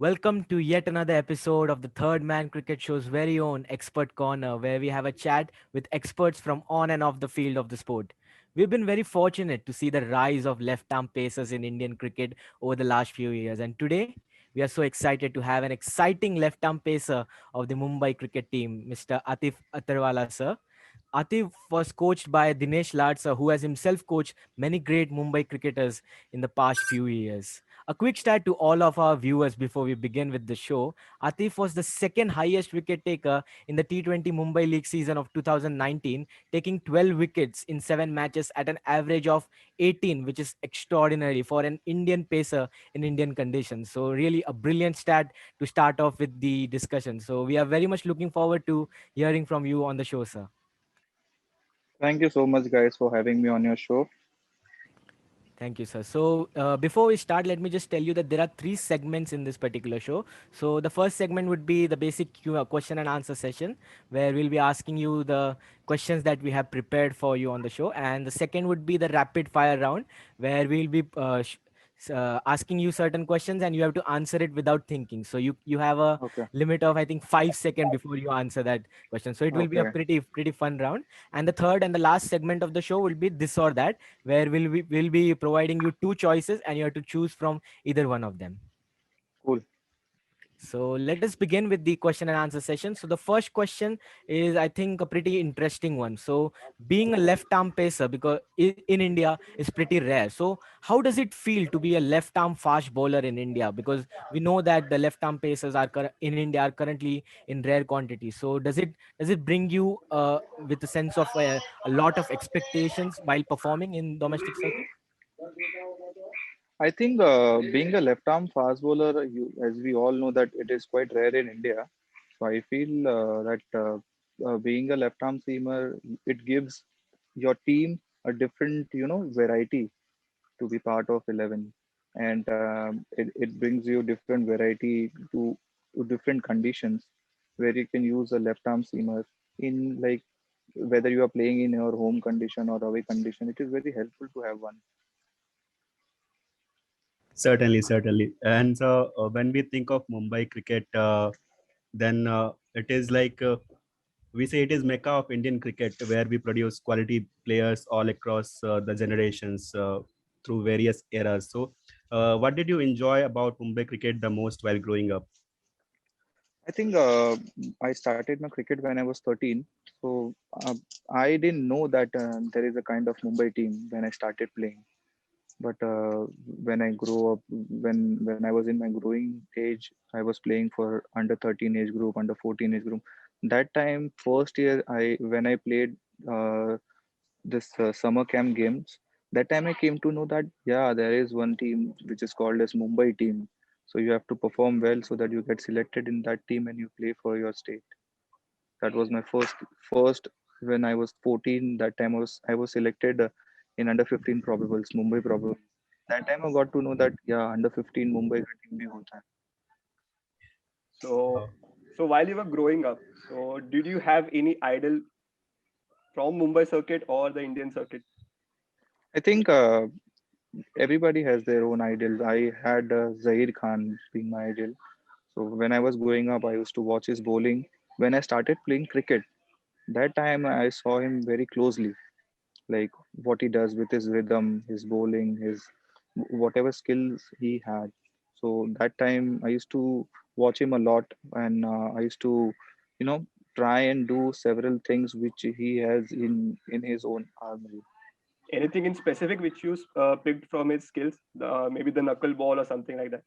Welcome to yet another episode of the Third Man Cricket Show's very own Expert Corner, where we have a chat with experts from on and off the field of the sport. We've been very fortunate to see the rise of left arm pacers in Indian cricket over the last few years, and today we are so excited to have an exciting left arm pacer of the Mumbai Cricket Team, Mr. Atif Attarwala, sir. Atif was coached by Dinesh Ladsa, who has himself coached many great Mumbai cricketers in the past few years. A quick start to all of our viewers before we begin with the show. Atif was the second highest wicket taker in the T20 Mumbai League season of 2019, taking 12 wickets in 7 matches at an average of 18, which is extraordinary for an Indian pacer in Indian conditions. So, really, a brilliant stat to start off with the discussion. So, we are very much looking forward to hearing from you on the show, sir. Thank you so much, guys, for having me on your show. Thank you, sir. So, before we start, let me just tell you that there are three segments in this particular show. So, the first segment would be the basic question and answer session, where we'll be asking you the questions that we have prepared for you on the show. And the second would be the rapid fire round, where we'll be asking you certain questions and you have to answer it without thinking. So, you have a Okay. limit of, I think, 5 seconds before you answer that question. So, it will be a Okay. pretty fun round. And the third and the last segment of the show will be this or that, where will be providing you two choices and you have to choose from either one of them. Cool. So let us begin with the question and answer session. So the first question is, I think, a pretty interesting one. So being a left arm pacer, because in India is pretty rare. So how does it feel to be a left arm fast bowler in India? Because we know that the left arm pacers in India are currently in rare quantity. So does it bring you with a sense of a lot of expectations while performing in domestic circuit? I think being a left-arm fast bowler, as we all know, that it is quite rare in India. So I feel that being a left-arm seamer, it gives your team a different, variety to be part of 11, and it brings you different variety to different conditions where you can use a left-arm seamer in, like, whether you are playing in your home condition or away condition. It is very helpful to have one. Certainly, certainly. And so when we think of Mumbai cricket, then it is like we say it is mecca of Indian cricket, where we produce quality players all across the generations through various eras. So, what did you enjoy about Mumbai cricket the most while growing up? I think I started my cricket when I was 13. So I didn't know that there is a kind of Mumbai team when I started playing. But when I grew up, when I was in my growing age, I was playing for under 13 age group, under 14 age group. That time, first year, I when I played this summer camp games, that time I came to know that yeah, there is one team which is called as Mumbai team. So you have to perform well so that you get selected in that team and you play for your state. That was my first when I was 14. That time I was selected in under 15 probables, Mumbai probables. That time I got to know that yeah, under 15 Mumbai का team भी होता है. So, so while you were growing up, so did you have any idol from Mumbai circuit or the Indian circuit? I think everybody has their own idols. I had Zahir Khan being my idol. So when I was growing up, I used to watch his bowling. When I started playing cricket, that time I saw him very closely, like what he does with his rhythm, his bowling, his whatever skills he had. So that time I used to watch him a lot, and I used to, you know, try and do several things which he has in his own armory. Anything in specific which you picked from his skills? Maybe the knuckle ball or something like that.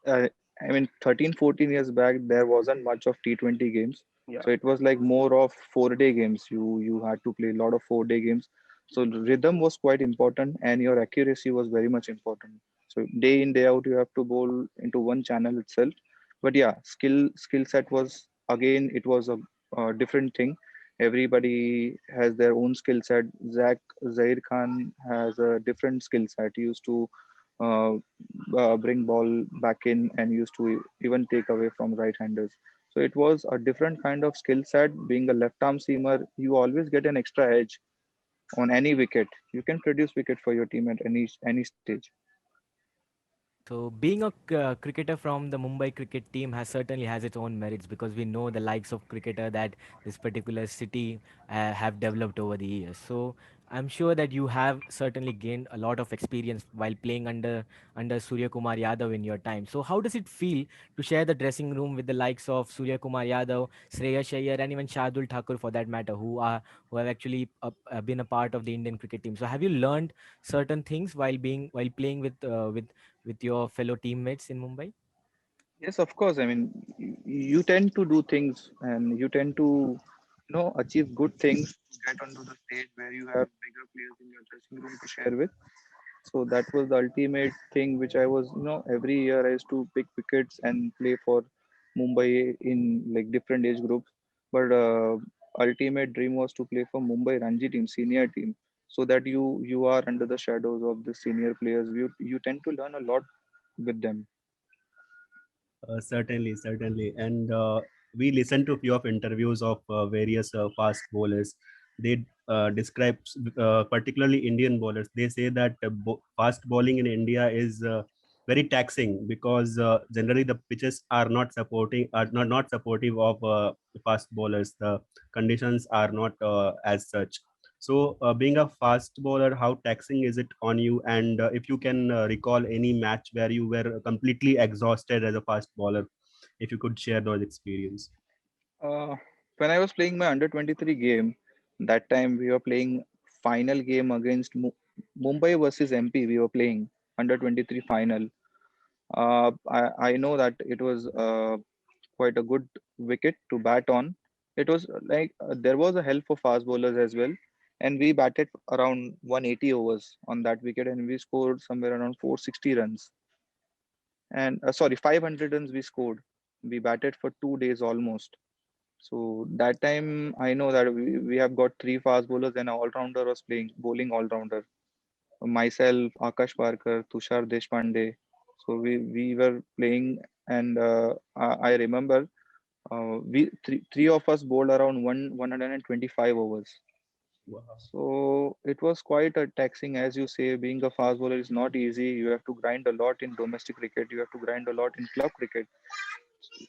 So, I mean, 13, 14 years back, there wasn't much of T20 games. Yeah. So it was like more of 4-day games. You had to play a lot of 4-day games. So the rhythm was quite important, and your accuracy was very much important. So day in day out, you have to bowl into one channel itself. But yeah, skill set was, again, it was a different thing. Everybody has their own skill set. Zair Khan has a different skill set. He used to uh, bring ball back in and used to even take away from right-handers. So it was a different kind of skill set. Being a left-arm seamer, you always get an extra edge on any wicket. You can produce wicket for your team at any stage. So being a cricketer from the Mumbai cricket team has certainly has its own merits because we know the likes of cricketer that this particular city have developed over the years. So I'm sure that you have certainly gained a lot of experience while playing under Surya Kumar Yadav in your time. So how does it feel to share the dressing room with the likes of Surya Kumar Yadav, Shreyas Iyer, and even Shardul Thakur for that matter, who have actually been a part of the Indian cricket team? So have you learned certain things while playing with your fellow teammates in Mumbai? Yes, of course. I mean, you tend to do things and you tend to, achieve good things to get onto the stage where you have bigger players in your dressing room to share with. So that was the ultimate thing which I was, every year I used to pick wickets and play for Mumbai in like different age groups. But ultimate dream was to play for Mumbai Ranji team, senior team, so that you are under the shadows of the senior players. You tend to learn a lot with them. Certainly, certainly. And we listened to a few of interviews of various fast bowlers. They describe particularly Indian bowlers. They say that fast bowling in India is very taxing because generally the pitches are not supportive of fast bowlers. The conditions are not as such. So, being a fast bowler, how taxing is it on you? And if you can recall any match where you were completely exhausted as a fast bowler, if you could share those experience. Uh, when I was playing my under 23 game, that time we were playing final game against Mumbai versus MP. We were playing under 23 final. I know that it was quite a good wicket to bat on. It was like there was a help for fast bowlers as well, and we batted around 180 overs on that wicket, and we scored somewhere around 460 runs. And sorry, 500 runs we scored. We batted for 2 days almost. So that time I know that we have got three fast bowlers and an all-rounder was playing bowling all-rounder. Myself, Akash Parkar, Tushar Deshpande. So we were playing and I remember we three of us bowled around 125 overs. Wow. So it was quite a taxing, as you say. Being a fast bowler is not easy. You have to grind a lot in domestic cricket. You have to grind a lot in club cricket.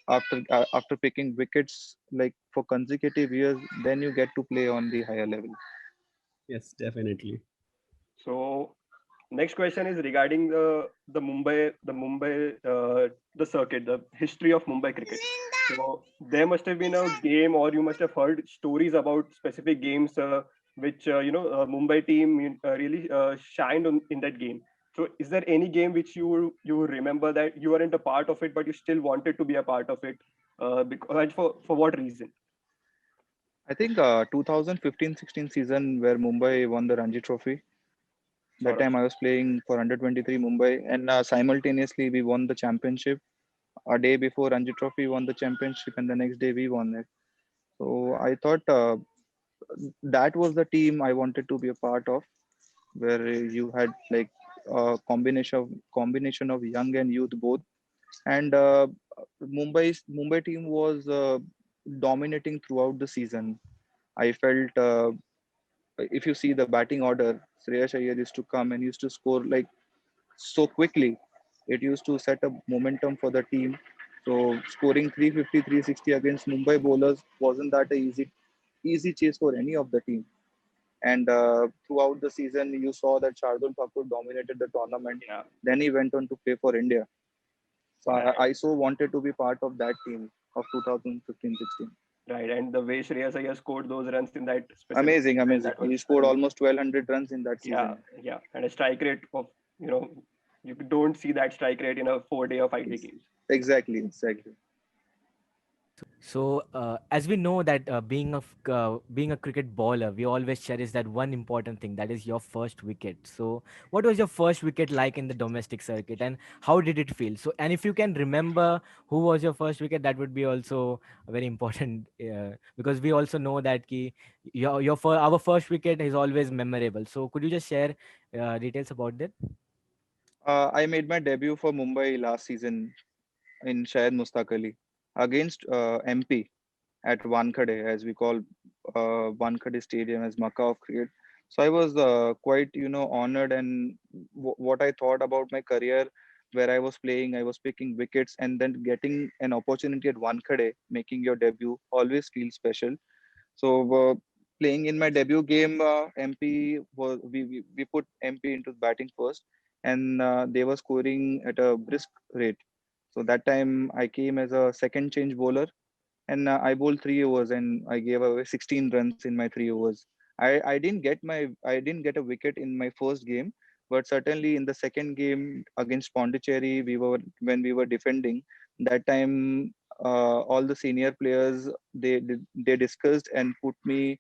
After picking wickets like for consecutive years, then you get to play on the higher level. Yes, definitely. So next question is regarding the the circuit, the history of Mumbai cricket. So there must have been a game, or you must have heard stories about specific games which Mumbai team really shined in that game. So is there any game which you remember that you weren't a part of it, but you still wanted to be a part of it? Because and for what reason? I think 2015-16 season where Mumbai won the Ranji Trophy. That Sort of. time I was playing for under 23 Mumbai, and simultaneously we won the championship. A day before Ranji Trophy, we won the championship, and the next day we won it. So I thought that was the team I wanted to be a part of, where you had like a combination of young and youth both, and Mumbai team was dominating throughout the season. I felt if you see the batting order, Shreyas Iyer used to come and used to score like so quickly. It used to set up momentum for the team. So scoring 350, 360 against Mumbai bowlers wasn't that a easy chase for any of the team. And throughout the season, you saw that Shardul Thakur dominated the tournament. Yeah. Then he went on to play for India. So Right. I so wanted to be part of that team of 2015-16. Right. And the way Shreyas Iyer scored those runs in that specific Amazing, season, amazing. that was He scored amazing. almost 1,200 runs in that Yeah, season. yeah, and a strike rate of you know you don't see that strike rate in a 4 day or 5 day Ex- games. Exactly, exactly. So, as we know that being a cricket bowler, we always cherish that one important thing, that is your first wicket. So, what was your first wicket like in the domestic circuit, and how did it feel? So, and if you can remember who was your first wicket, that would be also very important because we also know that our first wicket is always memorable. So, could you just share details about that? I made my debut for Mumbai last season in Shahid Mustaq Ali against MP at Wankhede, as we call Wankhede Stadium as Makkah of cricket. So I was quite, honored, and what I thought about my career. where I was playing, I was picking wickets, and then getting an opportunity at Wankhede, making your debut, always feels special. So playing in my debut game, MP was we put MP into batting first, and they were scoring at a brisk rate. So that time I came as a second change bowler, and I bowled 3 overs and I gave away 16 runs in my 3 overs. I didn't get a wicket in my first game, but certainly in the second game against Pondicherry, when we were defending that time. All the senior players, they discussed and put me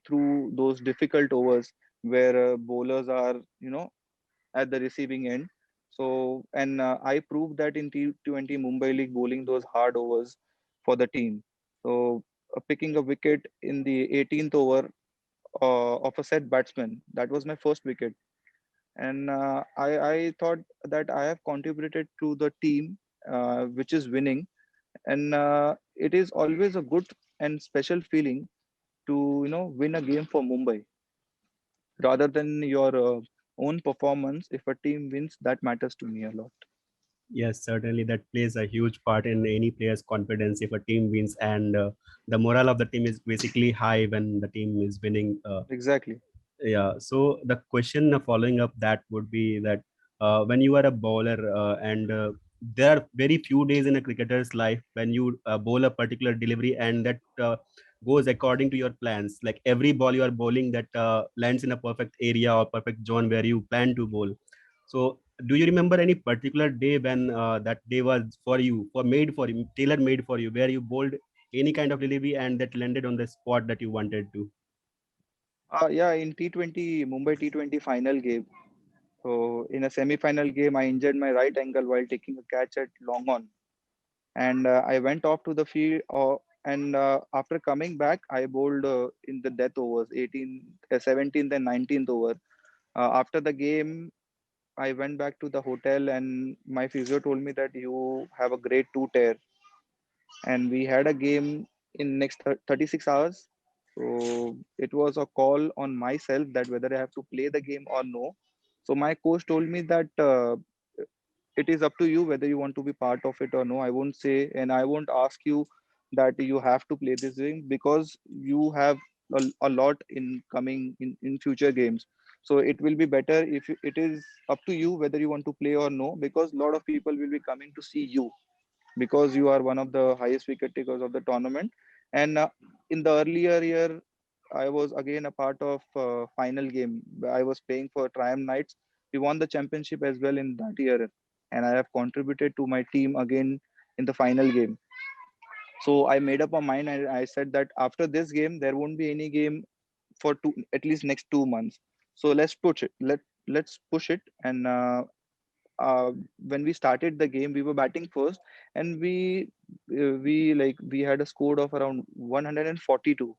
through those difficult overs where bowlers are, at the receiving end. So, and I proved that in T20 Mumbai League, bowling those hard overs for the team. So, picking a wicket in the 18th over of a set batsman, that was my first wicket. And I thought that I have contributed to the team, which is winning. And it is always a good and special feeling to, win a game for Mumbai rather than your own performance. If a team wins, that matters to me a lot. Yes, certainly that plays a huge part in any player's confidence if a team wins, and the morale of the team is basically high when the team is winning. Exactly. Yeah. So the question following up that would be that when you are a bowler and there are very few days in a cricketer's life when you bowl a particular delivery and that goes according to your plans. Like every ball you are bowling that lands in a perfect area or perfect zone where you plan to bowl. So do you remember any particular day when that day was for you, for made for you, tailor made for you, where you bowled any kind of delivery and that landed on the spot that you wanted to? Yeah, in T20, Mumbai T20 final game. So in a semi-final game, I injured my right ankle while taking a catch at long on, and I went off to the field. And after coming back, I bowled in the death overs, 18th, 17th, and 19th over. After the game, I went back to the hotel, and my physio told me that you have a grade two tear, and we had a game in next 36 hours. So it was a call on myself that whether I have to play the game or no. So my coach told me that it is up to you whether you want to be part of it or no. I won't say, and I won't ask you that you have to play this game, because you have a lot in coming in future games. So it will be better if it is up to you whether you want to play or no, because a lot of people will be coming to see you, because you are one of the highest wicket takers of the tournament. And in the earlier year, I was again a part of final game. I was playing for Triumph Knights. We won the championship as well in that year, and I have contributed to my team again in the final game. So I made up my mind, and I said that after this game, there won't be any game for at least next 2 months. So let's push it. Let's push it. And when we started the game, we were batting first, and we had a score of around 142.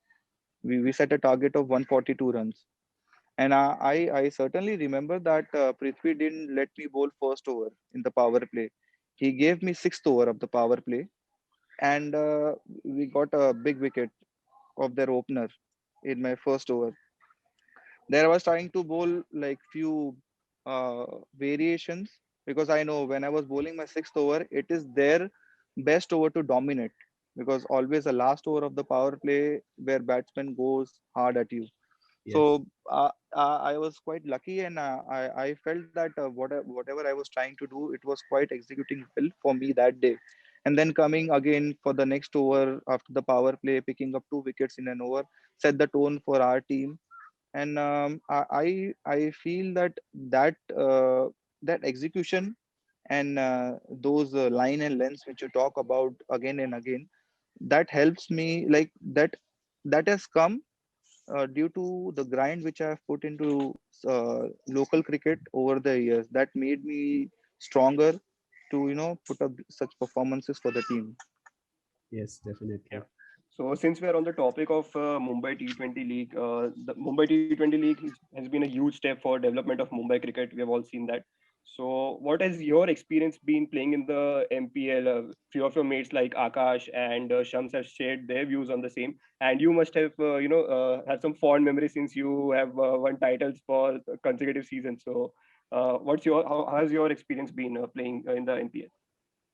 We set a target of 142 runs, and I certainly remember that Prithvi didn't let me bowl first over in the power play. He gave me sixth over of the power play, and we got a big wicket of their opener in my first over. There I was trying to bowl like few uh, variations, because I know when I was bowling my sixth over, it is their best over to dominate, because always the last over of the power play where batsman goes hard at you. Yes. So I was quite lucky, and I felt that whatever I was trying to do, it was quite executing well for me that day. And then coming again for the next over after the power play, picking up two wickets in an over, set the tone for our team. And I feel that that execution and those line and lengths which you talk about again and again, that helps me, like that has come due to the grind which I have put into local cricket over the years, that made me stronger to put up such performances for the team. Yes, Yeah. definitely. So since we are on the topic of Mumbai T20 League, the Mumbai T20 League has been a huge step for development of Mumbai cricket. We have all seen that. So what has your experience been playing in the MPL? Few of your mates like Akash and Shams have shared their views on the same, and you must have had some fond memories since you have won titles for consecutive seasons. So How has your experience been playing in the NPL?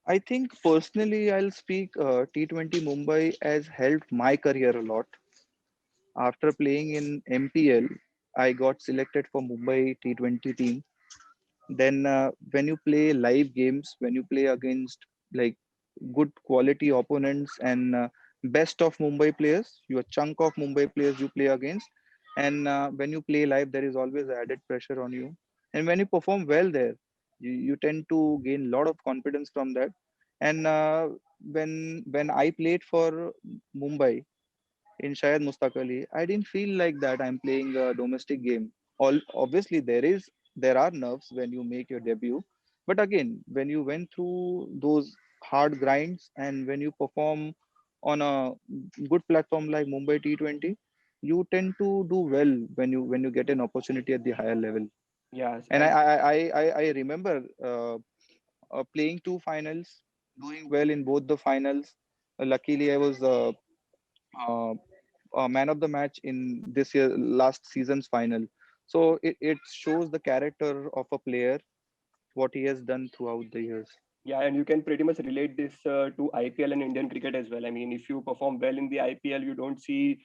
I think personally, I'll speak T20 Mumbai has helped my career a lot. After playing in MPL, I got selected for Mumbai T20 team. Then when you play live games, when you play against like good quality opponents and best of Mumbai players, your chunk of Mumbai players you play against, and when you play live, there is always added pressure on you. And when you perform well there, you tend to gain a lot of confidence from that. And when I played for Mumbai, in Shayad Mustaq Ali, I didn't feel like that I'm playing a domestic game. All obviously there are nerves when you make your debut, but again when you went through those hard grinds and when you perform on a good platform like Mumbai T20, you tend to do well when you get an opportunity at the higher level. Yes, And and I remember playing two finals, doing well in both the finals. Luckily, I was uh, man of the match in this year last season's final. So it shows the character of a player, what he has done throughout the years. yeah, and you can pretty much relate this to IPL and Indian cricket as well. I mean, if you perform well in the IPL, you don't see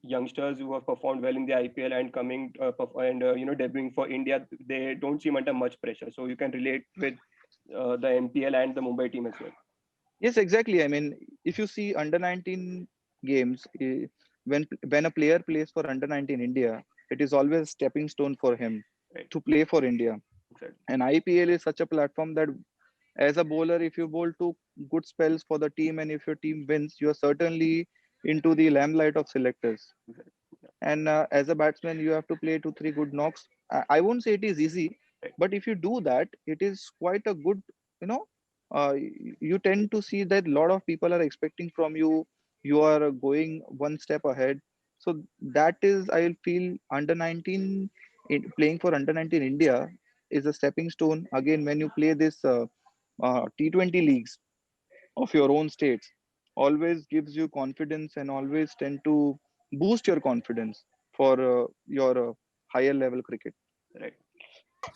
youngsters who have performed well in the IPL and coming and debuting for India. They don't seem under much pressure, so you can relate with the MPL and the Mumbai team as well. Yes, exactly. I mean, if you see under 19 games, when a player plays for under 19 India, it is always a stepping stone for him Right, to play for India. exactly, And IPL is such a platform that as a bowler, if you bowl two good spells for the team and if your team wins, you are certainly into the limelight of selectors. exactly. Yeah, And as a batsman, you have to play two, three good knocks. I won't say it is easy, right, but if you do that, it is quite a good, you know, you tend to see that a lot of people are expecting from you. You are going one step ahead. So that is, I feel, under 19, playing for under 19 India is a stepping stone. Again, when you play this T20 leagues of your own states, always gives you confidence and always tend to boost your confidence for your higher level cricket. right.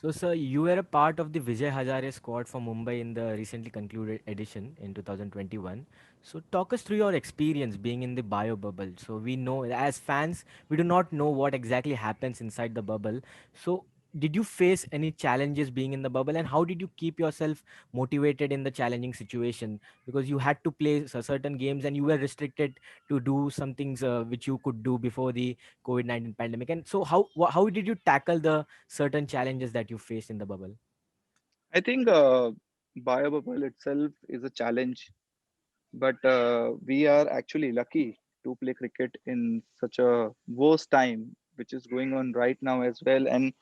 So, sir, you were a part of the Vijay Hazare squad for Mumbai in the recently concluded edition in 2021. So, talk us through your experience being in the bio bubble. So, we know as fans, we do not know what exactly happens inside the bubble. So, did you face any challenges being in the bubble, and how did you keep yourself motivated in the challenging situation? Because you had to play certain games and you were restricted to do some things which you could do before the COVID-19 pandemic. And so, how did you tackle the certain challenges that you faced in the bubble? I think bio bubble itself is a challenge, but we are actually lucky to play cricket in such a worst time, which is going on right now as well. And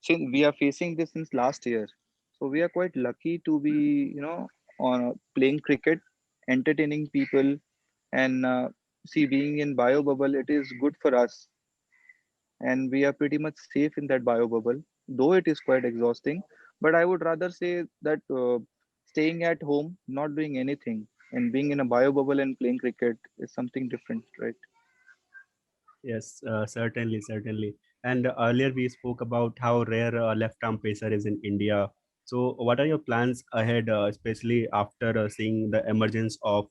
since we are facing this since last year, so we are quite lucky to be, on playing cricket, entertaining people, and see, being in bio bubble, it is good for us, and we are pretty much safe in that bio bubble, though it is quite exhausting. But I would rather say that staying at home, not doing anything, and being in a bio bubble and playing cricket is something different, right? Yes, certainly, certainly. And earlier we spoke about how rare a left-arm pacer is in India. So, what are your plans ahead, especially after seeing the emergence of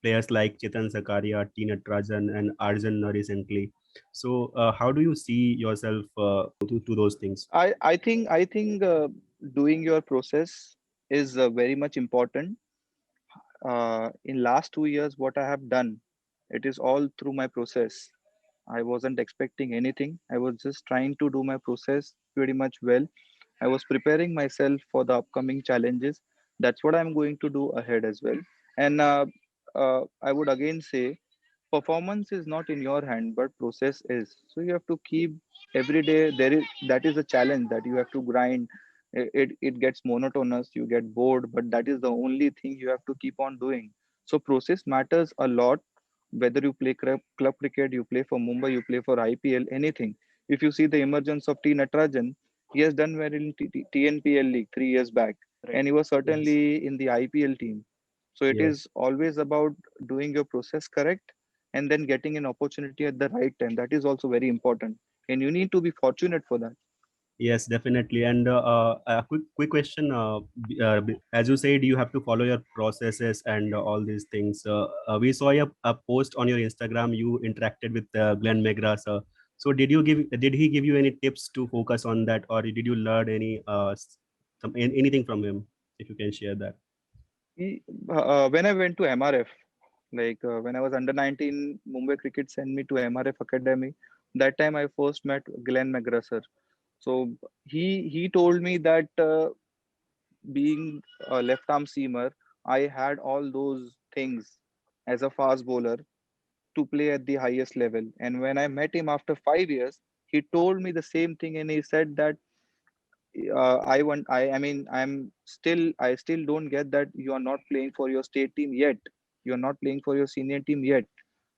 players like Chetan Sakaria, T. Natarajan, and Arjun recently? So, how do you see yourself to those things? I think doing your process is very much important. In last 2 years, what I have done, it is all through my process. I wasn't expecting anything. I was just trying to do my process pretty much well. I was preparing myself for the upcoming challenges. That's what I'm going to do ahead as well. And I would again say, performance is not in your hand, but process is. So you have to keep every day. There is that is a challenge that you have to grind. It gets monotonous. You get bored, but that is the only thing you have to keep on doing. So process matters a lot. Whether you play club cricket, you play for Mumbai, you play for IPL, anything. If you see the emergence of T. Natarajan, he has done well in TNPL League 3 years back, Right. and he was Yes, certainly in the IPL team. So it yes. is always about doing your process correct and then getting an opportunity at the right time. That is also very important, and you need to be fortunate for that. Yes, definitely. And a quick question. As you said, you have to follow your processes and all these things. We saw a post on your Instagram. You interacted with Glenn Mcgrath. So did he give you any tips to focus on that, or did you learn anything from him? If you can share that. When I went to MRF, when I was under 19, Mumbai Cricket sent me to MRF Academy. That time I first met Glenn Mcgrath, sir. So he told me that being a left arm seamer, I had all those things as a fast bowler to play at the highest level. And when I met him after 5 years, he told me the same thing, and he said that I mean, I still don't get that you are not playing for your state team yet. You're not playing for your senior team yet.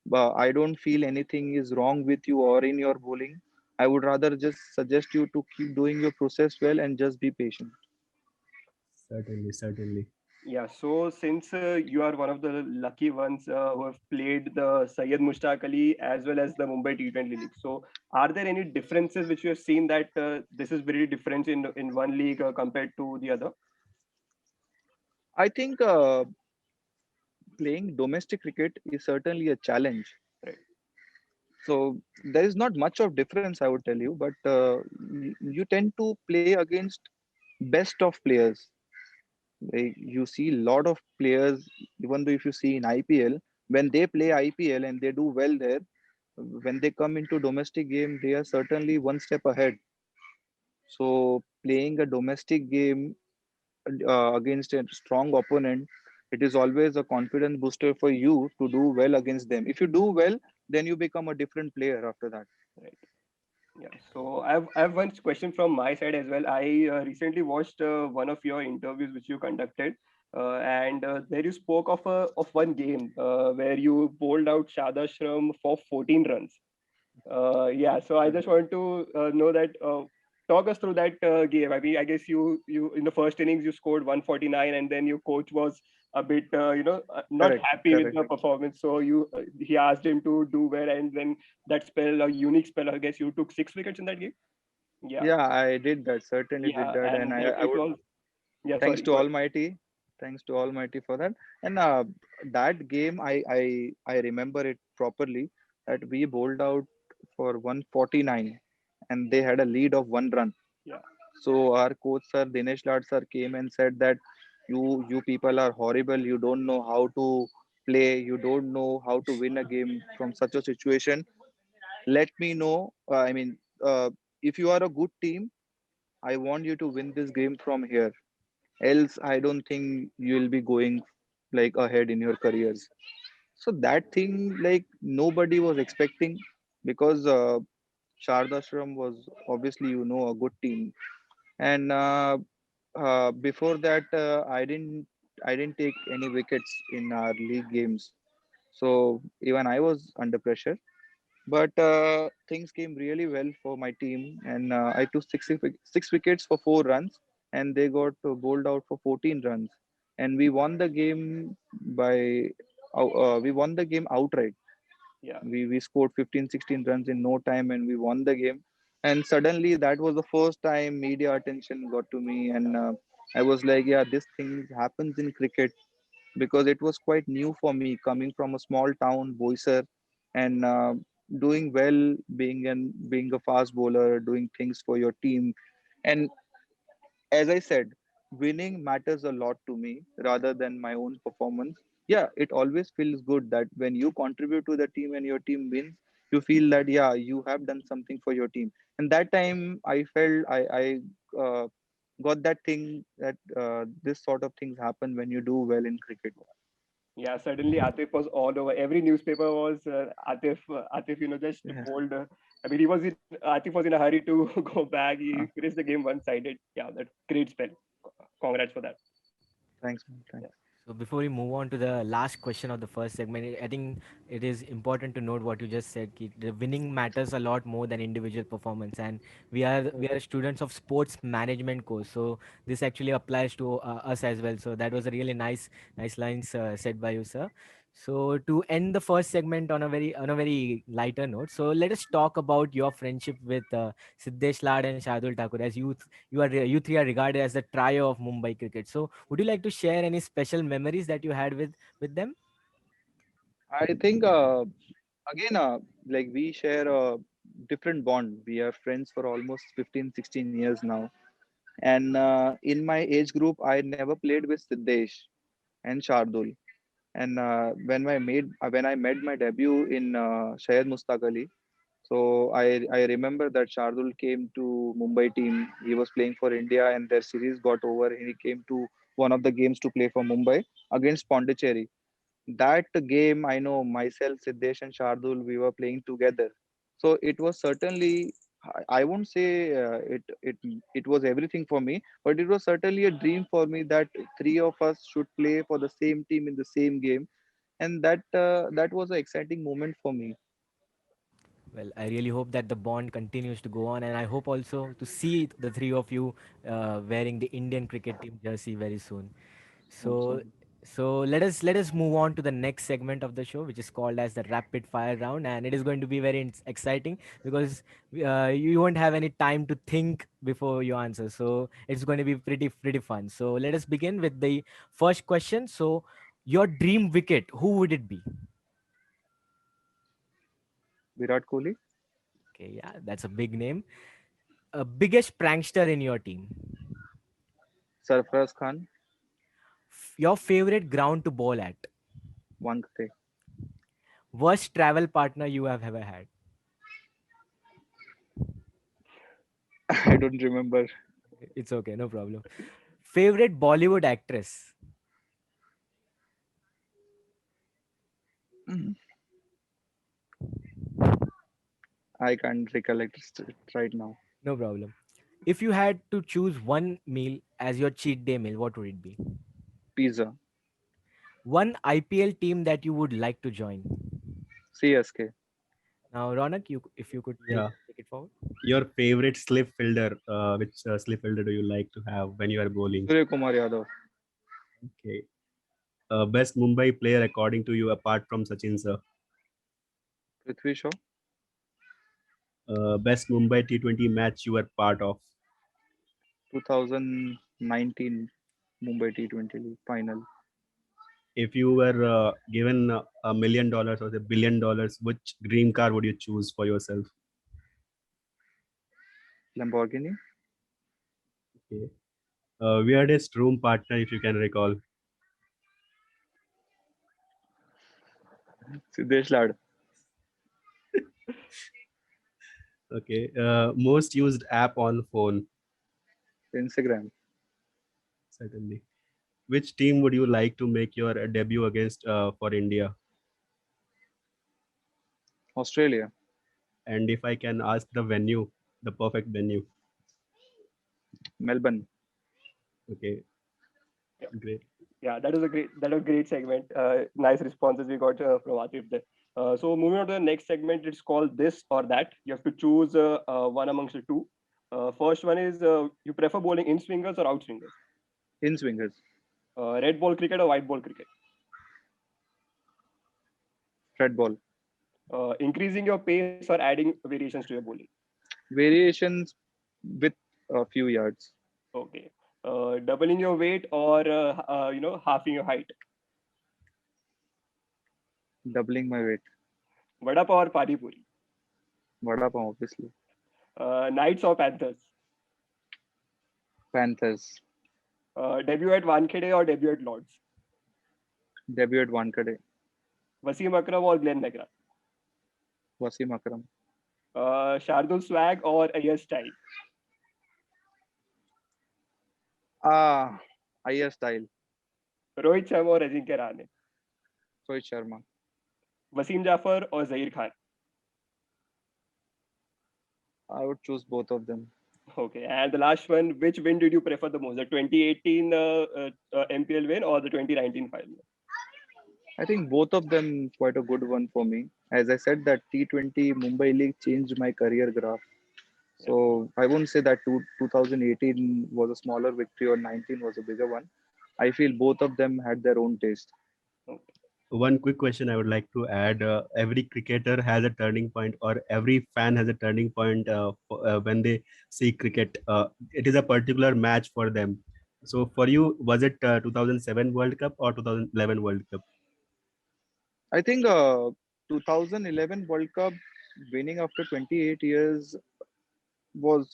But I don't feel anything is wrong with you or in your bowling. I would rather just suggest you to keep doing your process well and just be patient. Certainly, certainly. Yeah, so since you are one of the lucky ones who have played the Syed Mushtaq Ali as well as the Mumbai T20 League, so are there any differences which you have seen that this is very different in one league compared to the other? I think playing domestic cricket is certainly a challenge. Right. So there is not much of difference, I would tell you, but you tend to play against best of players. Like you see a lot of players, even though if you see in IPL, when they play IPL and they do well there, when they come into domestic game, they are certainly one step ahead. So playing a domestic game against a strong opponent, it is always a confidence booster for you to do well against them. If you do well, then you become a different player after that. Right. Yeah, so I have one question from my side as well. I recently watched one of your interviews which you conducted, and there you spoke of one game where you bowled out Shardashram for 14 runs. Yeah, so I just want to know that talk us through that game. I mean, I guess you in the first innings you scored 149, and then your coach was a bit not Correct, happy with correct. the performance. So you he asked him to do well, and then that spell, a unique spell. I guess you took 6 wickets in that game. Yeah, Yeah, I did that. Certainly did yeah, that, and and I it would was yeah. thanks Sorry, to go ahead. Almighty, thanks to Almighty for that. And that game, I remember it properly that we bowled out for 149, and they had a lead of 1 run. Yeah, So our coach sir Dinesh Lad sir came and said that you people are horrible. You don't know how to play. You don't know how to win a game from such a situation. Let me know. If you are a good team, I want you to win this game from here. Else, I don't think you will be going like ahead in your careers. So that thing, like nobody was expecting, because Shardashram was obviously a good team, and before that I didn't take any wickets in our league games, so even I was under pressure. But things came really well for my team, and I took six wickets for 4 runs, and they got bowled out for 14 runs, and we won the game we won the game outright. yeah. We scored 15, 16 runs in no time, and we won the game. And suddenly, that was the first time media attention got to me, and I was like, yeah, this thing happens in cricket, because it was quite new for me coming from a small town, Boisar, and doing well, being a fast bowler, doing things for your team. And as I said, winning matters a lot to me rather than my own performance. Yeah, it always feels good that when you contribute to the team and your team wins, you feel that yeah, you have done something for your team. And that time, I felt I got that thing that this sort of things happen when you do well in cricket. Yeah, suddenly Atif was all over. Every newspaper was Atif, just Yeah. bold. I mean, Atif was in a hurry to go back. He Uh, finished the game one-sided. Yeah, that great spell. Congrats for that. Thanks, man. Yeah, Thanks. So before we move on to the last question of the first segment, I think it is important to note what you just said. Ki the winning matters a lot more than individual performance, and we are students of sports management course. So this actually applies to us as well. So that was a really nice lines said by you, sir. So to end the first segment on a very lighter note, so let us talk about your friendship with Siddhesh Lad and Shardul Thakur. As you three are regarded as the trio of Mumbai cricket. So would you like to share any special memories that you had with them? I think again, like we share a different bond. We are friends for almost 15, 16 years now. And in my age group, I never played with Siddhesh and Shardul. And when I made my debut in Shahid Mustaq Ali, so I remember that Shardul came to Mumbai team. He was playing for India, and their series got over. And he came to one of the games to play for Mumbai against Pondicherry. That game, I know myself, Siddhesh and Shardul, we were playing together. So it was certainly, I won't say it was everything for me, but it was certainly a dream for me that three of us should play for the same team in the same game, and that was an exciting moment for me. Well, I really hope that the bond continues to go on, and I hope also to see the three of you wearing the Indian cricket team jersey very soon. Hope so. So, so let us move on to the next segment of the show, which is called as the rapid fire round, and it is going to be very exciting because you won't have any time to think before you answer. So it's going to be pretty fun. So let us begin with the first question. So your dream wicket, who would it be? Virat Kohli, Okay, yeah, that's a big name. Biggest prankster in your team. Sarfaraz Khan, Your favorite ground to bowl at. Wankhede. Worst travel partner you have ever had. I don't remember. It's okay, no problem. Favorite Bollywood actress. I can't recollect it right now. No problem. If you had to choose one meal as your cheat day meal, what would it be? Pizza, One IPL team that you would like to join. CSK, Now, Ronak, if you could take Yeah. take it forward. Your favorite slip fielder, which slip fielder do you like to have when you are bowling? Surya Kumar Yadav, Okay. Best Mumbai player according to you apart from Sachin sir. Prithvi Shaw, Best Mumbai T20 match you were part of. 2019 Mumbai T20 League final. If you were given $1 million or $1 billion, which dream car would you choose for yourself? Lamborghini, Okay. Weirdest room partner, if you can recall. Siddhesh Lad, Okay. Most used app on phone, Instagram, certainly. Which team would you like to make your debut against for India? Australia, And if I can ask the venue, the perfect venue. Melbourne. Okay, Yeah, great. yeah, that was a great segment. Nice responses we got from Atif there. So moving on to the next segment, it's called this or that. You have to choose one amongst the two. First one is you prefer bowling in swingers or out swingers? In swingers, Red ball cricket or white ball cricket? red ball. Increasing your pace or adding variations to your bowling? Variations with a few yards. Okay. Doubling your weight or halving your height? Doubling my weight. Vada pav or pani puri? Vada pav, obviously. Knights or Panthers? Panthers. Debut at Wankhede or debut at Lords? Debut at Wankhede. Wasim Akram or Glenn Mcgrath? Wasim Akram. Shardul swag or Ayers style? Ah, Iyer style. Rohit Sharma or Ajinkya Rahane? Rohit Sharma. Wasim Jafar or Zair Khan? I would choose both of them. Okay, and the last one, which win did you prefer the most? The 2018 MPL win or the 2019 final? I think both of them quite a good one for me. As I said, that T20 Mumbai League changed my career graph. Yeah. So I won't say that 2018 was a smaller victory or 19 was a bigger one. I feel both of them had their own taste. Okay. One quick question I would like to add. Every cricketer has a turning point, or every fan has a turning point when they see cricket. It is a particular match for them. So for you, was it 2007 World Cup or 2011 World Cup? I think 2011 World Cup winning after 28 years was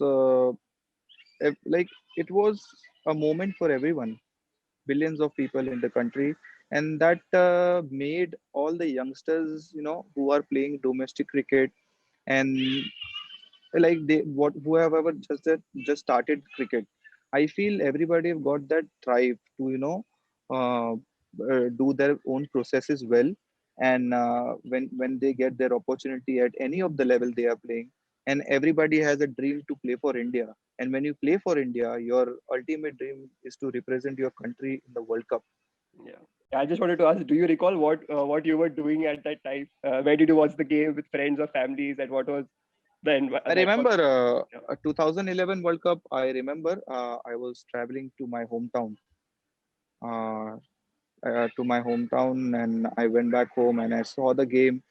like it was a moment for everyone, billions of people in the country, and that made all the youngsters, who are playing domestic cricket, and like they what whoever just started cricket, I feel everybody have got that drive to do their own processes well, and when they get their opportunity at any of the level they are playing, and everybody has a dream to play for India, and when you play for India, your ultimate dream is to represent your country in the World Cup. Yeah. I just wanted to ask, do you recall what you were doing at that time? Where did you watch the game with friends or families, and what was I the remember atmosphere? Yeah. 2011 World Cup. I remember I was traveling uh, to my hometown, and I went back home and I saw the game.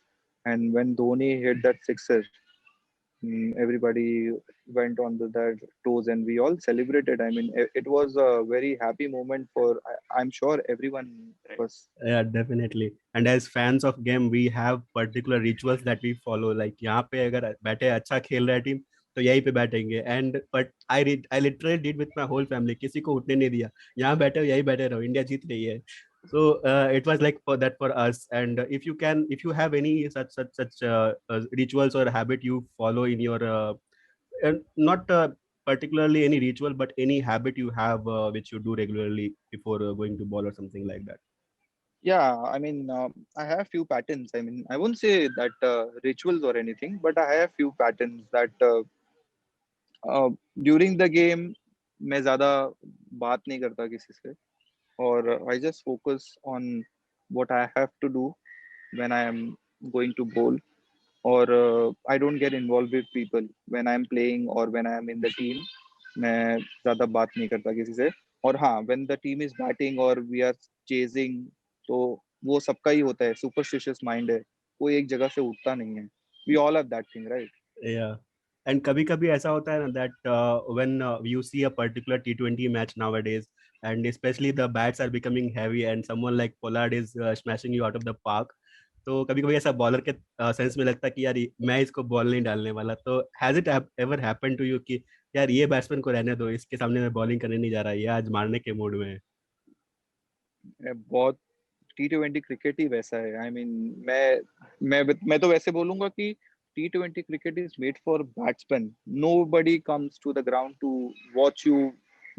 And when Dhoni hit that sixer, everybody went on their toes, and we all celebrated. I mean, it was a very happy moment for I'm sure everyone Right. was. Yeah, definitely. And as fans of game, we have particular rituals that we follow. Like यहाँ पे अगर बैठे अच्छा खेल रहा है team तो यहीं पे बैठेंगे. And but I literally did with my whole family. किसी को उठने नहीं दिया. यहाँ बैठे हो यहीं बैठे रहो. इंडिया जीत रही है. So it was like for that for us. And if you have any such rituals or habit you follow in your not particularly any ritual, but any habit you have which you do regularly before going to ball or something like that. Yeah, I mean, I have few patterns. I mean, I won't say that rituals or anything, but I have few patterns that during the game मैं ज़्यादा बात नहीं करता किसी से, और I just focus on what I have to do when I am going to bowl, और I don't get involve with people when I am playing और when I am in the team. मैं ज़्यादा बात नहीं करता किसी से. और हाँ, when the team is batting और वी आर चेजिंग, तो वो सबका ही होता है, सुपरस्टिशियस माइंड है, कोई एक जगह से उठता नहीं है. We all have that thing, right? Yeah. And कभी कभी ऐसा होता है ना that when you see a particular T20 match nowadays, and especially the bats are becoming heavy and someone like Pollard is smashing you out of the park, तो कभी कभी ऐसा बॉलर के सेंस में लगता है कि यार मैं इसको बॉल नहीं डालने वाला. तो has it ever happen to you कि यार ये बैट्समैन को रहने दो, इसके सामने मैं बॉलिंग करने नहीं जा रहा, ये आज मारने के मूड में है. बहुत T20 क्रिकेट ही वैसा है. आई मीन, मैं तो वैसे बोलूंगा कि T20 cricket is made for batsman. Nobody comes to the ground to watch you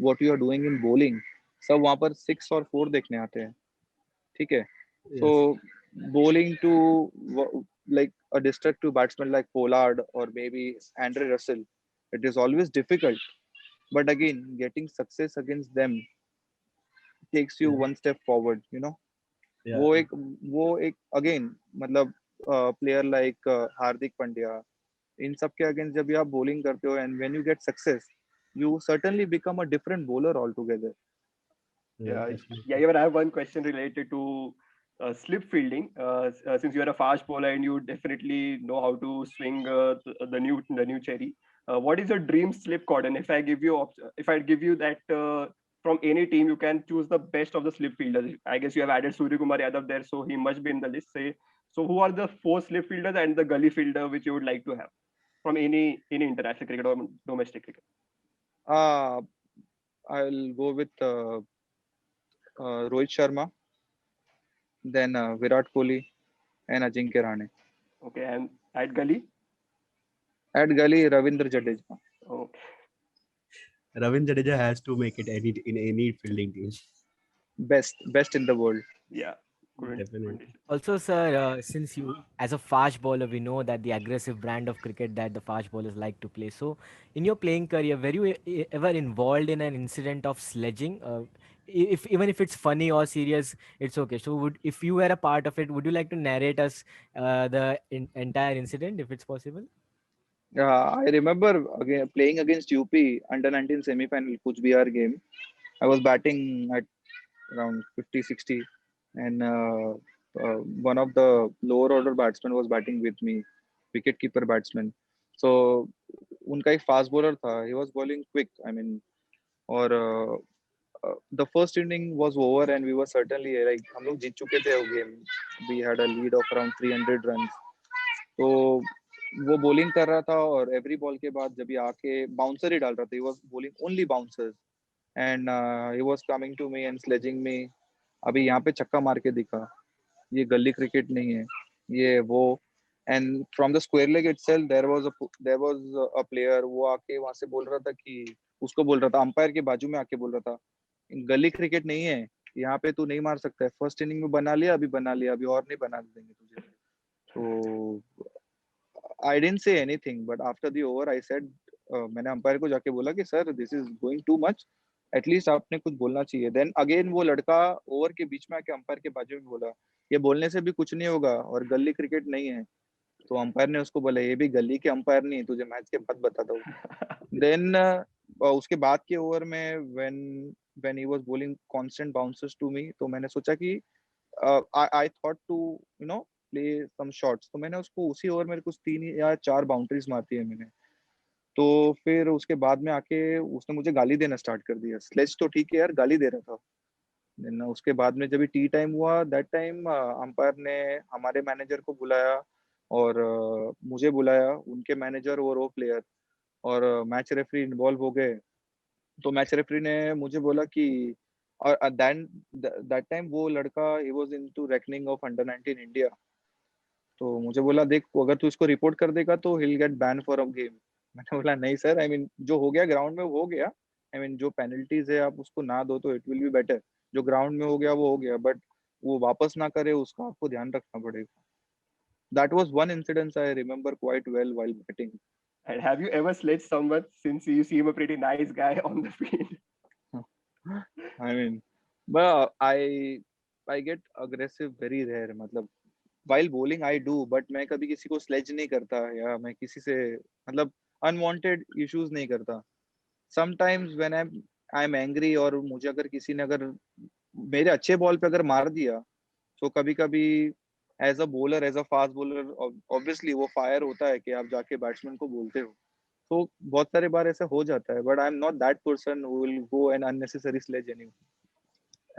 what you are doing in bowling. सब वहां पर 6 और 4 देखने आते हैं, ठीक है? सो Yes. bowling to like a destructive batsman like Pollard or maybe Andre Russell, it is always difficult. But again, getting success against them takes you Yeah. one step forward, Yeah. वो एक अगेन मतलब player like Hardik Pandya, इन सब के against जब भी आप bowling करते हो and when you get success, you certainly become a different bowler all together. Yeah, Yeah, yeah. definitely. Even I have one question related to slip fielding. Since you are a fast bowler and you definitely know how to swing the new cherry, what is your dream slip chord? And if I give you that from any team, you can choose the best of the slip fielders. I guess you have added Surya Kumar Yadav there, so he must be in the list. Say, so who are the 4 slip fielders and the gully fielder which you would like to have from any international cricket or domestic cricket? uh, I'll go with Rohit Sharma, then Virat Kohli and Ajinkya Rahane. Okay, and at gully. At Gully, Ravindra Jadeja. Oh, Ravindra Jadeja has to make it in any fielding team. Best in the world. yeah, couldn't. Definitely. Also, sir, since you, as a fast bowler, we know that the aggressive brand of cricket that the fast bowlers like to play. So, in your playing career, were you ever involved in an incident of sledging? If even if it's funny or serious, it's okay. So, if you were a part of it, would you like to narrate us the entire incident, if it's possible? I remember again playing against UP under 19 semi-final Kuch Bihar game. I was batting at around 50, 60, and one of the lower order batsmen was batting with me, wicket keeper batsman. So उनका एक fast bowler था. He was bowling quick. I mean, और the first inning was over and we were certainly like हम लोग जीत चुके थे वो game. We had a lead of around 300 runs. तो वो bowling कर रहा था और every ball के बाद जब ये आके bouncer ही डाल रहा था. He was bowling only bouncers and he was coming to me and sledging me. अभी यहाँ पे छक्का मार के दिखा. ये गली क्रिकेट नहीं है ये वो and from the square leg itself there was a player वो आके वहां से बोल रहा था कि उसको बोल रहा था अंपायर के बाजू में आके बोल रहा था गली क्रिकेट नहीं है यहाँ पे तू नहीं मार सकता है फर्स्ट इनिंग में बना लिया अभी और नहीं बना देंगे तुझे तो I didn't say anything but after the over I said मैंने अंपायर को जाके बोला कि sir this is going too much at least आपने कुछ बोलना चाहिए देन अगेन वो लड़का ओवर के बीच में आके अंपायर के बाजू में बोला ये बोलने से भी कुछ नहीं होगा और गली क्रिकेट नहीं है तो अंपायर ने उसको बोला ये भी गली के अंपायर नहीं है तुझे मैच के बाद बताता हूँ देन उसके बाद के ओवर में when he was bowling constant bouncers to me तो मैंने सोचा कि I thought to you know play some shots तो मैंने उसको उसी ओवर में कुछ 3 या 4 बाउंड्रीज मारती है मैंने तो फिर उसके बाद में आके उसने मुझे गाली देना स्टार्ट कर दिया स्लेज तो ठीक है यार गाली दे रहा था Then, उसके बाद में जब भी टी टाइम हुआ दैट टाइम अंपायर ने हमारे मैनेजर को बुलाया और मुझे बुलाया उनके मैनेजर और वो प्लेयर और मैच रेफरी इन्वॉल्व हो गए तो मैच रेफरी ने मुझे बोला कि और दैट दैट टाइम वो लड़का he was into reckoning of under 19 India तो मुझे बोला देख अगर तू इसको रिपोर्ट कर देगा तो he'll get ban for a game मैंने बोला नहीं सर आई मीन जो हो गया ग्राउंड में वो हो गया आई मीन जो पेनल्टीज है आप उसको ना दो तो इट विल बी बेटर जो ग्राउंड में हो गया वो हो गया बट वो वापस ना करे उसका आपको ध्यान रखना पड़ेगा that was one incidence I remember quite well while batting And have you ever sledged someone since you seem a pretty nice guy on the field? I mean but I get aggressive very rare मतलब while bowling I do but मैं कभी किसी को sledge नहीं करता या मैं किसी से मतलब अनवांटेड इश्यूज नहीं करता sometimes when I am angry और मुझे अगर किसी ने अगर मेरे अच्छे बॉल पे अगर मार दिया तो कभी कभी as a bowler as a fast bowler obviously वो फायर होता है कि आप जाके बैट्समैन को बोलते हो तो बहुत सारे बार ऐसा हो जाता है but I am not that person who will go and unnecessary sledge any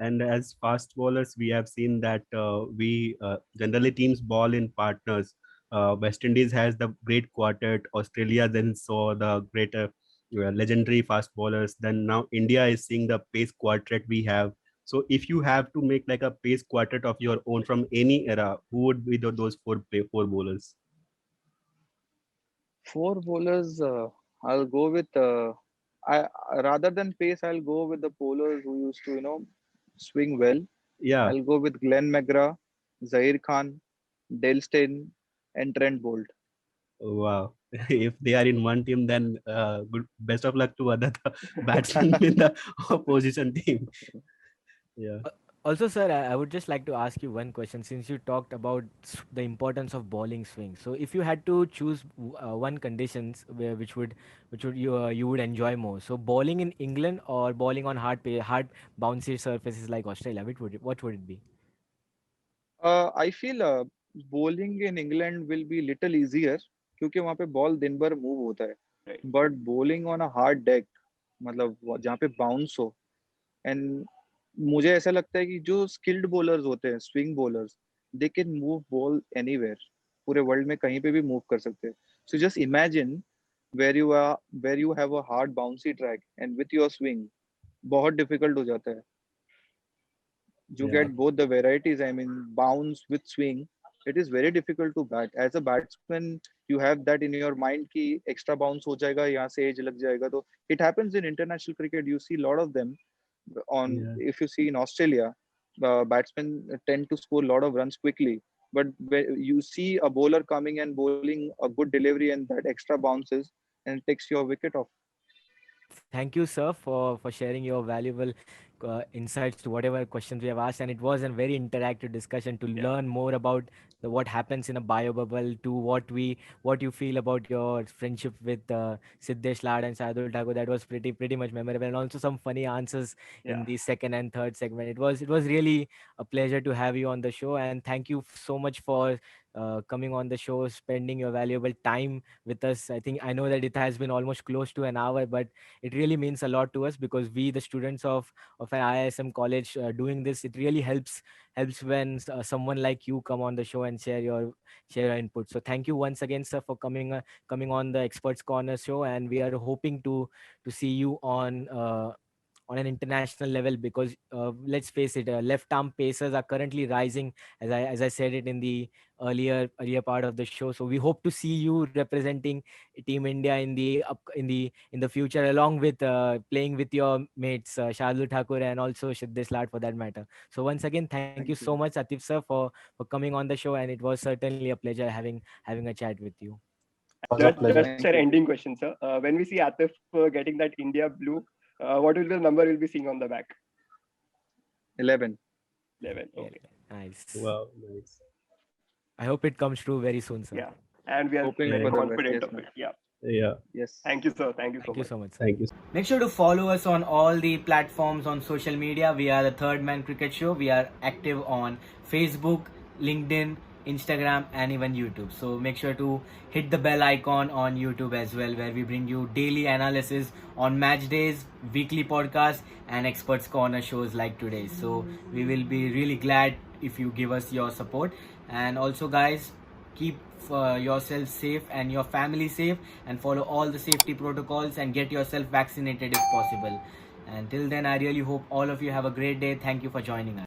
And as fast bowlers, we have seen that we generally teams ball in partners. West Indies has the great quartet. Australia then saw the greater legendary fast bowlers. Then now India is seeing the pace quartet we have. So if you have to make like a pace quartet of your own from any era, who would be those four bowlers? four bowlers, I'll go with. I rather than pace, I'll go with the bowlers who used to, swing well. Yeah. I'll go with Glenn McGrath, Zair Khan, Dale Steyn, and Trent Bolt. Wow. If they are in one team, then good. Best of luck to other batsmen in the opposition team. Yeah. Also, sir, I would just like to ask you one question since you talked about the importance of bowling swing. So, if you had to choose one conditions which would you would enjoy more, so bowling in England or bowling on hard bouncy surfaces like Australia, what would it be? I feel bowling in England will be little easier क्योंकि वहाँ पे ball दिन भर move होता है Right. But bowling on a hard deck मतलब जहाँ पे बाउंस हो एंड मुझे ऐसा लगता है कि जो स्किल्ड बॉलर्स होते हैं swing bowlers they can move ball anywhere पूरे वर्ल्ड में कहीं पे भी मूव कर सकते हैं so just imagine where you are where you have a hard bouncy track and with your swing बहुत डिफिकल्ट हो जाता है you Yeah. get both the varieties. I mean, bounce with swing. It is very difficult to bat. As a batsman, you have that in your mind कि extra bounce हो जाएगा यहाँ से edge लग जाएगा तो it happens in international cricket. You see a lot of them on Yeah. if you see in Australia, batsmen tend to score a lot of runs quickly. But when you see a bowler coming and bowling a good delivery and that extra bounces and takes your wicket off. Thank you, sir, for sharing your valuable insights to whatever questions we have asked, and it was a very interactive discussion to Yeah. learn more about what happens in a bio bubble, to what you feel about your friendship with Siddhesh Lad and Shardul Thakur. That was pretty much memorable, and also some funny answers in Yeah. the second and third segment. It was really a pleasure to have you on the show, and thank you so much for coming on the show, spending your valuable time with us. I know that it has been almost close to an hour, but it really means a lot to us, because we, the students of an ISM college, doing this, it really helps when someone like you come on the show and share your input. So thank you once again, sir, for coming on the Experts Corner show, and we are hoping to see you on an international level, because let's face it, left arm pacers are currently rising, as I said it in the earlier part of the show. So we hope to see you representing Team India in the future, along with playing with your mates Shardul Thakur and also Siddhesh Lad, for that matter. So once again, thank you Thank so you. much, Atif sir, for coming on the show, and it was certainly a pleasure having a chat with you. Was a pleasure. Just Thank an you. ending question, sir. When we see Atif getting that India blue, what will be the number we'll be seeing on the back? 11. 11. Yeah, Okay. nice. Wow, nice. I hope it comes true very soon, sir. Yeah. And we are Hoping very for the best. confident Yes, of man. it. Yeah. Yeah, Yes. Thank you, sir. Thank you so Thank you much. so much, sir. thank you. Make sure to follow us on all the platforms on social media. We are the Third Man Cricket Show. We are active on Facebook, LinkedIn, Instagram, and even YouTube. So make sure to hit the bell icon on YouTube as well, where we bring you daily analysis on match days, weekly podcasts, and Experts Corner shows like today. So we will be really glad if you give us your support. And also, guys, keep yourself safe and your family safe, and follow all the safety protocols, and get yourself vaccinated if possible. And till then, I really hope all of you have a great day. Thank you for joining us.